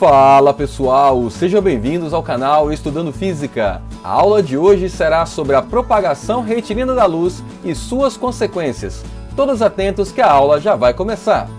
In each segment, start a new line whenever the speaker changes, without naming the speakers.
Fala pessoal, sejam bem-vindos ao canal Estudando Física. A aula de hoje será sobre a propagação retilínea da luz e suas consequências. Todos atentos que a aula já vai começar.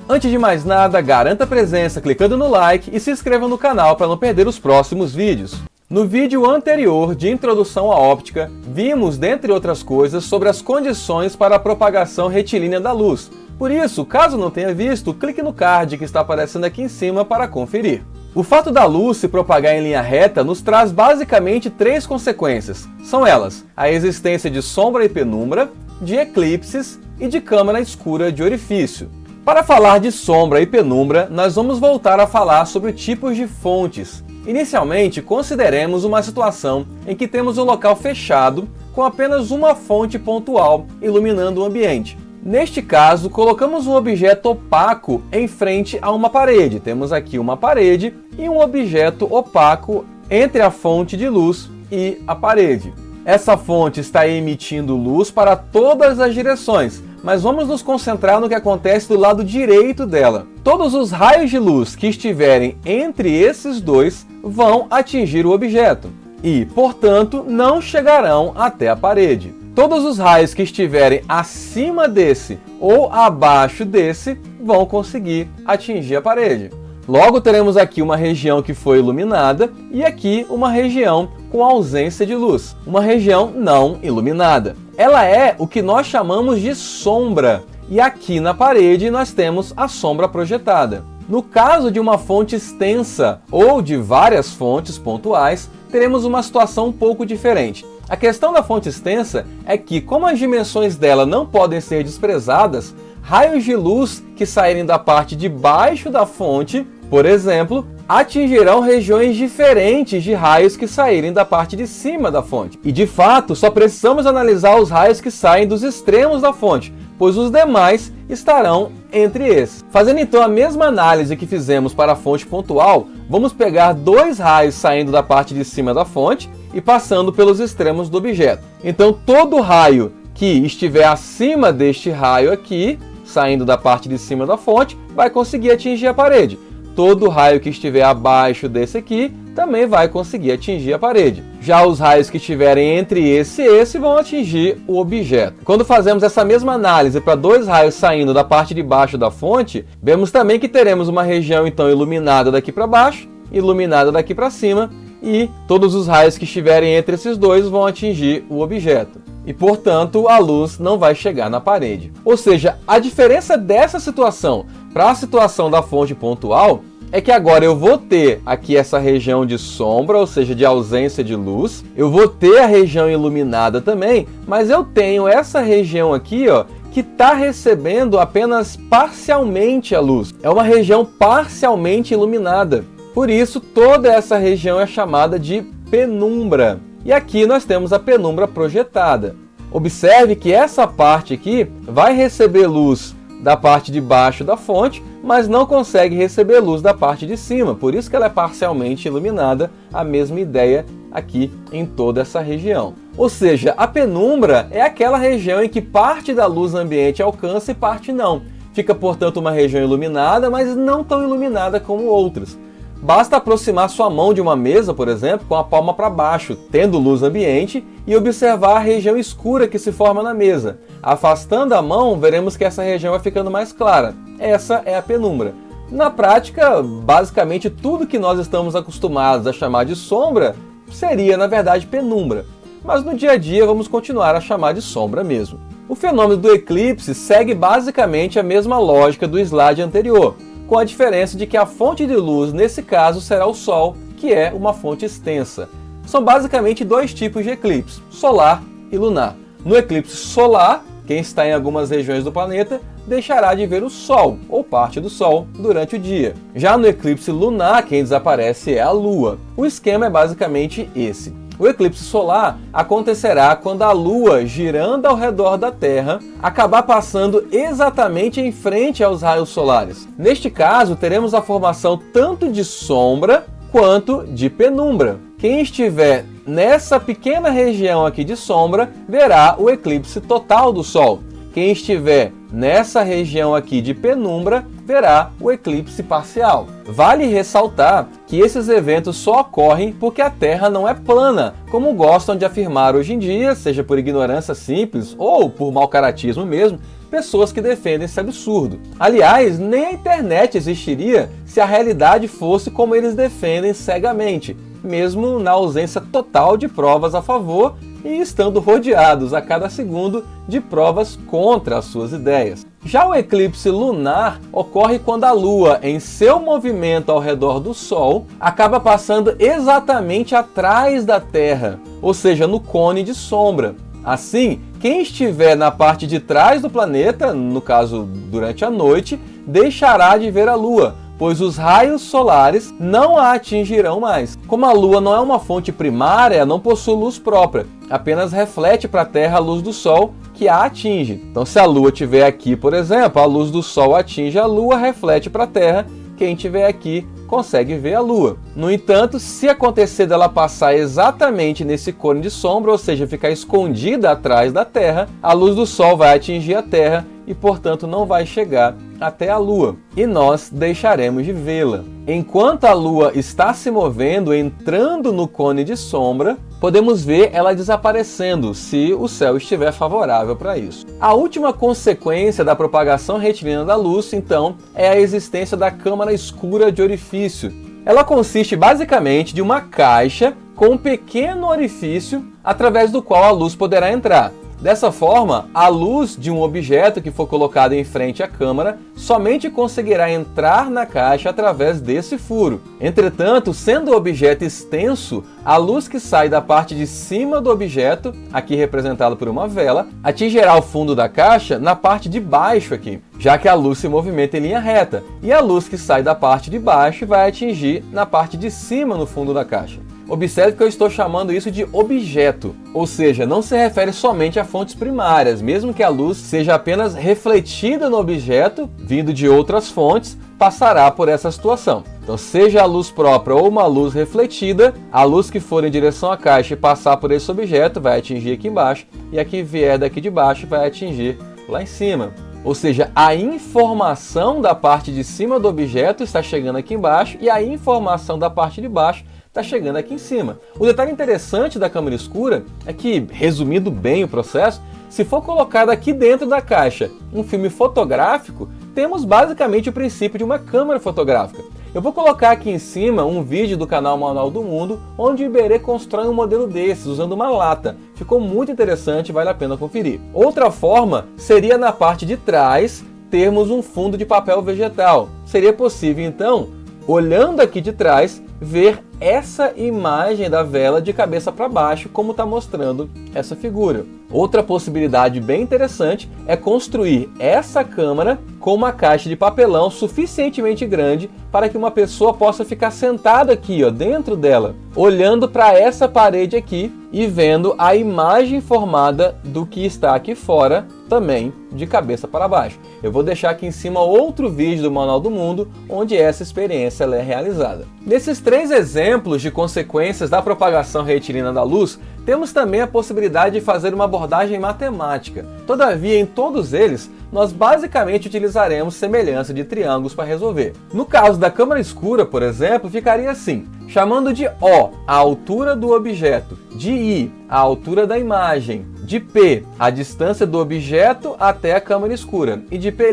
Antes de mais nada, garanta a presença clicando no like e se inscreva no canal para não perder os próximos vídeos. No vídeo anterior de introdução à óptica, vimos, dentre outras coisas, sobre as condições para a propagação retilínea da luz. Por isso, caso não tenha visto, clique no card que está aparecendo aqui em cima para conferir. O fato da luz se propagar em linha reta nos traz basicamente três consequências. São elas: a existência de sombra e penumbra, de eclipses e de câmara escura de orifício. Para falar de sombra e penumbra, nós vamos voltar a falar sobre tipos de fontes. Inicialmente, consideremos uma situação em que temos um local fechado com apenas uma fonte pontual iluminando o ambiente. Neste caso, colocamos um objeto opaco em frente a uma parede. Temos aqui uma parede e um objeto opaco entre a fonte de luz e a parede. Essa fonte está emitindo luz para todas as direções, mas vamos nos concentrar no que acontece do lado direito dela. Todos os raios de luz que estiverem entre esses dois vão atingir o objeto e, portanto, não chegarão até a parede. Todos os raios que estiverem acima desse ou abaixo desse vão conseguir atingir a parede. Logo, teremos aqui uma região que foi iluminada e aqui uma região com ausência de luz, uma região não iluminada. Ela é o que nós chamamos de sombra, e aqui na parede nós temos a sombra projetada. No caso de uma fonte extensa ou de várias fontes pontuais, teremos uma situação um pouco diferente. A questão da fonte extensa é que, como as dimensões dela não podem ser desprezadas, raios de luz que saírem da parte de baixo da fonte, por exemplo, atingirão regiões diferentes de raios que saírem da parte de cima da fonte. E de fato, só precisamos analisar os raios que saem dos extremos da fonte, pois os demais estarão entre esses. Fazendo então a mesma análise que fizemos para a fonte pontual, vamos pegar dois raios saindo da parte de cima da fonte e passando pelos extremos do objeto. Então todo raio que estiver acima deste raio aqui, saindo da parte de cima da fonte, vai conseguir atingir a parede. Todo raio que estiver abaixo desse aqui também vai conseguir atingir a parede. Já os raios que estiverem entre esse e esse vão atingir o objeto. Quando fazemos essa mesma análise para dois raios saindo da parte de baixo da fonte, vemos também que teremos uma região então iluminada daqui para baixo, iluminada daqui para cima, e todos os raios que estiverem entre esses dois vão atingir o objeto. E, portanto, a luz não vai chegar na parede. Ou seja, a diferença dessa situação para a situação da fonte pontual é que agora eu vou ter aqui essa região de sombra, ou seja, de ausência de luz. Eu vou ter a região iluminada também, mas eu tenho essa região aqui, ó, que está recebendo apenas parcialmente a luz. É uma região parcialmente iluminada. Por isso, toda essa região é chamada de penumbra. E aqui nós temos a penumbra projetada. Observe que essa parte aqui vai receber luz da parte de baixo da fonte, mas não consegue receber luz da parte de cima. Por isso que ela é parcialmente iluminada, a mesma ideia aqui em toda essa região. Ou seja, a penumbra é aquela região em que parte da luz ambiente alcança e parte não. Fica, portanto, uma região iluminada, mas não tão iluminada como outras. Basta aproximar sua mão de uma mesa, por exemplo, com a palma para baixo, tendo luz ambiente, e observar a região escura que se forma na mesa. Afastando a mão, veremos que essa região vai ficando mais clara. Essa é a penumbra. Na prática, basicamente tudo que nós estamos acostumados a chamar de sombra seria, na verdade, penumbra. Mas no dia a dia vamos continuar a chamar de sombra mesmo. O fenômeno do eclipse segue basicamente a mesma lógica do slide anterior, com a diferença de que a fonte de luz, nesse caso, será o Sol, que é uma fonte extensa. São basicamente dois tipos de eclipse, solar e lunar. No eclipse solar, quem está em algumas regiões do planeta deixará de ver o Sol, ou parte do Sol, durante o dia. Já no eclipse lunar, quem desaparece é a Lua. O esquema é basicamente esse. O eclipse solar acontecerá quando a Lua, girando ao redor da Terra, acabar passando exatamente em frente aos raios solares. Neste caso, teremos a formação tanto de sombra quanto de penumbra. Quem estiver nessa pequena região aqui de sombra, verá o eclipse total do Sol. Quem estiver nessa região aqui de penumbra, verá o eclipse parcial. Vale ressaltar que esses eventos só ocorrem porque a Terra não é plana, como gostam de afirmar hoje em dia, seja por ignorância simples ou por mau caratismo mesmo, pessoas que defendem esse absurdo. Aliás, nem a internet existiria se a realidade fosse como eles defendem cegamente, mesmo na ausência total de provas a favor e estando rodeados a cada segundo de provas contra as suas ideias. Já o eclipse lunar ocorre quando a Lua, em seu movimento ao redor do Sol, acaba passando exatamente atrás da Terra, ou seja, no cone de sombra. Assim, quem estiver na parte de trás do planeta, no caso durante a noite, deixará de ver a Lua, pois os raios solares não a atingirão mais. Como a Lua não é uma fonte primária, não possui luz própria, apenas reflete para a Terra a luz do Sol que a atinge. Então, se a Lua estiver aqui, por exemplo, a luz do Sol atinge a Lua, reflete para a Terra, quem estiver aqui consegue ver a Lua. No entanto, se acontecer dela passar exatamente nesse cone de sombra, ou seja, ficar escondida atrás da Terra, a luz do Sol vai atingir a Terra e, portanto, não vai chegar até a Lua, e nós deixaremos de vê-la. Enquanto a Lua está se movendo, entrando no cone de sombra, podemos ver ela desaparecendo, se o céu estiver favorável para isso. A última consequência da propagação retilínea da luz, então, é a existência da câmara escura de orifício. Ela consiste basicamente de uma caixa com um pequeno orifício através do qual a luz poderá entrar. Dessa forma, a luz de um objeto que for colocado em frente à câmara somente conseguirá entrar na caixa através desse furo. Entretanto, sendo o objeto extenso, a luz que sai da parte de cima do objeto, aqui representado por uma vela, atingirá o fundo da caixa na parte de baixo aqui, já que a luz se movimenta em linha reta, e a luz que sai da parte de baixo vai atingir na parte de cima no fundo da caixa. Observe que eu estou chamando isso de objeto, ou seja, não se refere somente a fontes primárias, mesmo que a luz seja apenas refletida no objeto, vindo de outras fontes, passará por essa situação. Então, seja a luz própria ou uma luz refletida, a luz que for em direção à caixa e passar por esse objeto vai atingir aqui embaixo, e a que vier daqui de baixo vai atingir lá em cima. Ou seja, a informação da parte de cima do objeto está chegando aqui embaixo e a informação da parte de baixo está chegando aqui em cima. O detalhe interessante da câmara escura é que, resumindo bem o processo, se for colocado aqui dentro da caixa um filme fotográfico, temos basicamente o princípio de uma câmera fotográfica. Eu vou colocar aqui em cima um vídeo do canal Manual do Mundo, onde o Iberê constrói um modelo desses, usando uma lata. Ficou muito interessante, vale a pena conferir. Outra forma seria na parte de trás termos um fundo de papel vegetal. Seria possível, então, olhando aqui de trás, ver essa imagem da vela de cabeça para baixo, como está mostrando essa figura. Outra possibilidade bem interessante é construir essa câmara com uma caixa de papelão suficientemente grande para que uma pessoa possa ficar sentada aqui, ó, dentro dela, olhando para essa parede aqui e vendo a imagem formada do que está aqui fora, também de cabeça para baixo. Eu vou deixar aqui em cima outro vídeo do Manual do Mundo, onde essa experiência é realizada. Nesses 3 exemplos de consequências da propagação retilínea da luz, temos também a possibilidade de fazer uma abordagem matemática. Todavia, em todos eles, nós basicamente utilizaremos semelhança de triângulos para resolver. No caso da câmara escura, por exemplo, ficaria assim: chamando de O a altura do objeto, de I a altura da imagem, de P a distância do objeto até a câmara escura e de P'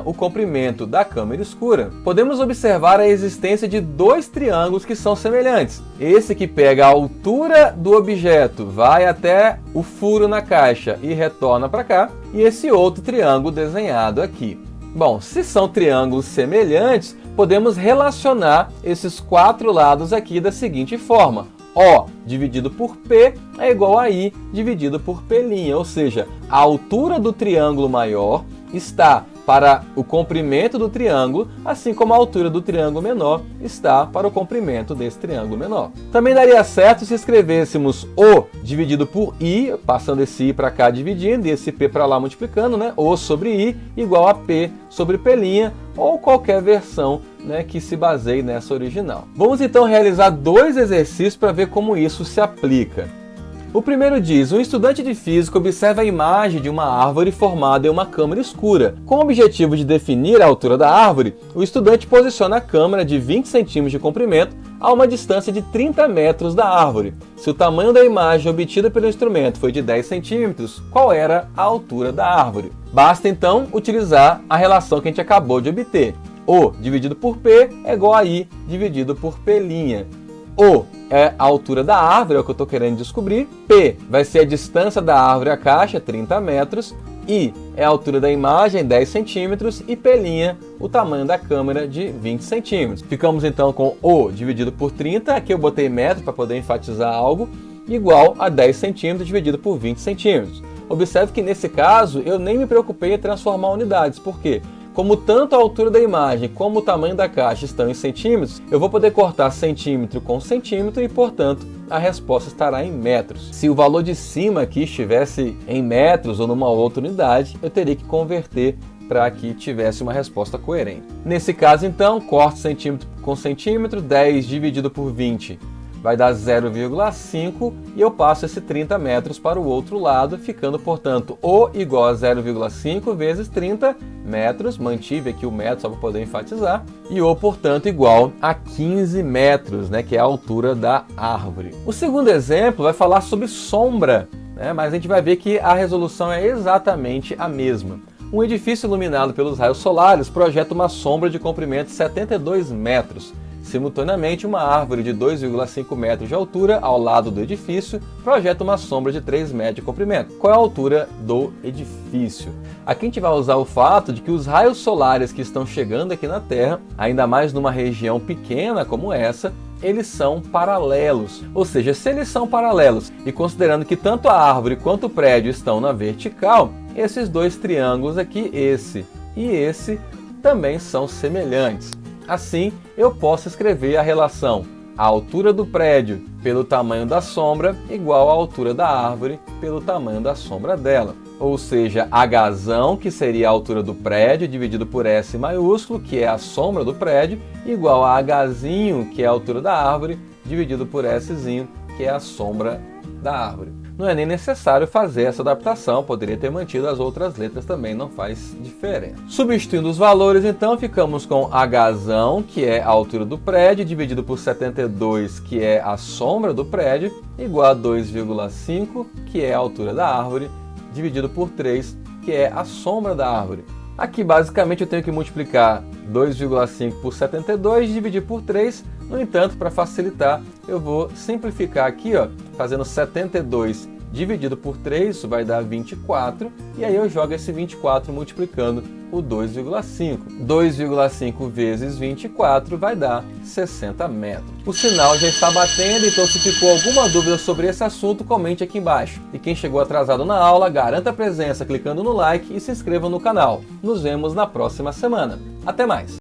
o comprimento da câmara escura, podemos observar a existência de 2 triângulos que são semelhantes. Esse que pega a altura do objeto, vai até o furo na caixa e retorna para cá, e esse outro triângulo desenhado aqui. Bom, se são triângulos semelhantes, podemos relacionar esses 4 lados aqui da seguinte forma: O dividido por P é igual a I dividido por P', ou seja, a altura do triângulo maior está para o comprimento do triângulo, assim como a altura do triângulo menor está para o comprimento desse triângulo menor. Também daria certo se escrevêssemos O dividido por I, passando esse I para cá dividindo e esse P para lá multiplicando, né? O sobre I igual a P sobre P', ou qualquer versão né, que se baseie nessa original. Vamos então realizar 2 exercícios para ver como isso se aplica. O primeiro diz: um estudante de física observa a imagem de uma árvore formada em uma câmara escura. Com o objetivo de definir a altura da árvore, o estudante posiciona a câmara de 20 cm de comprimento a uma distância de 30 metros da árvore. Se o tamanho da imagem obtida pelo instrumento foi de 10 centímetros, qual era a altura da árvore? Basta então utilizar a relação que a gente acabou de obter. O dividido por P é igual a I dividido por P'. O é a altura da árvore, é o que eu estou querendo descobrir. P vai ser a distância da árvore à caixa, 30 metros. I é a altura da imagem, 10 centímetros. E P', o tamanho da câmera, de 20 centímetros. Ficamos então com O dividido por 30, aqui eu botei metros para poder enfatizar algo, igual a 10 centímetros dividido por 20 centímetros. Observe que nesse caso eu nem me preocupei em transformar unidades, por quê? Como tanto a altura da imagem como o tamanho da caixa estão em centímetros, eu vou poder cortar centímetro com centímetro e, portanto, a resposta estará em metros. Se o valor de cima aqui estivesse em metros ou numa outra unidade, eu teria que converter para que tivesse uma resposta coerente. Nesse caso, então, corto centímetro com centímetro, 10 dividido por 20 vai dar 0,5 e eu passo esse 30 metros para o outro lado, ficando, portanto, O igual a 0,5 vezes 30 metros, mantive aqui o metro só para poder enfatizar, e O, portanto, igual a 15 metros, né, que é a altura da árvore. O segundo exemplo vai falar sobre sombra, né, mas a gente vai ver que a resolução é exatamente a mesma. Um edifício iluminado pelos raios solares projeta uma sombra de comprimento de 72 metros. Simultaneamente, uma árvore de 2,5 metros de altura ao lado do edifício projeta uma sombra de 3 metros de comprimento. Qual é a altura do edifício? Aqui a gente vai usar o fato de que os raios solares que estão chegando aqui na Terra, ainda mais numa região pequena como essa, eles são paralelos. Ou seja, se eles são paralelos e considerando que tanto a árvore quanto o prédio estão na vertical, esses 2 triângulos aqui, esse e esse, também são semelhantes. Assim, eu posso escrever a relação a altura do prédio pelo tamanho da sombra igual à altura da árvore pelo tamanho da sombra dela. Ou seja, Hzão, que seria a altura do prédio, dividido por S maiúsculo, que é a sombra do prédio, igual a Hzinho, que é a altura da árvore, dividido por Szinho, que é a sombra da árvore. Não é nem necessário fazer essa adaptação, poderia ter mantido as outras letras também, não faz diferença. Substituindo os valores, então, ficamos com Hzão, que é a altura do prédio, dividido por 72, que é a sombra do prédio, igual a 2,5, que é a altura da árvore, dividido por 3, que é a sombra da árvore. Aqui, basicamente, eu tenho que multiplicar 2,5 por 72 e dividir por 3. No entanto, para facilitar, eu vou simplificar aqui, ó, fazendo 72 dividido por 3, isso vai dar 24. E aí eu jogo esse 24 multiplicando o 2,5. 2,5 vezes 24 vai dar 60 metros. O sinal já está batendo, então se ficou alguma dúvida sobre esse assunto, comente aqui embaixo. E quem chegou atrasado na aula, garanta a presença clicando no like e se inscreva no canal. Nos vemos na próxima semana. Até mais!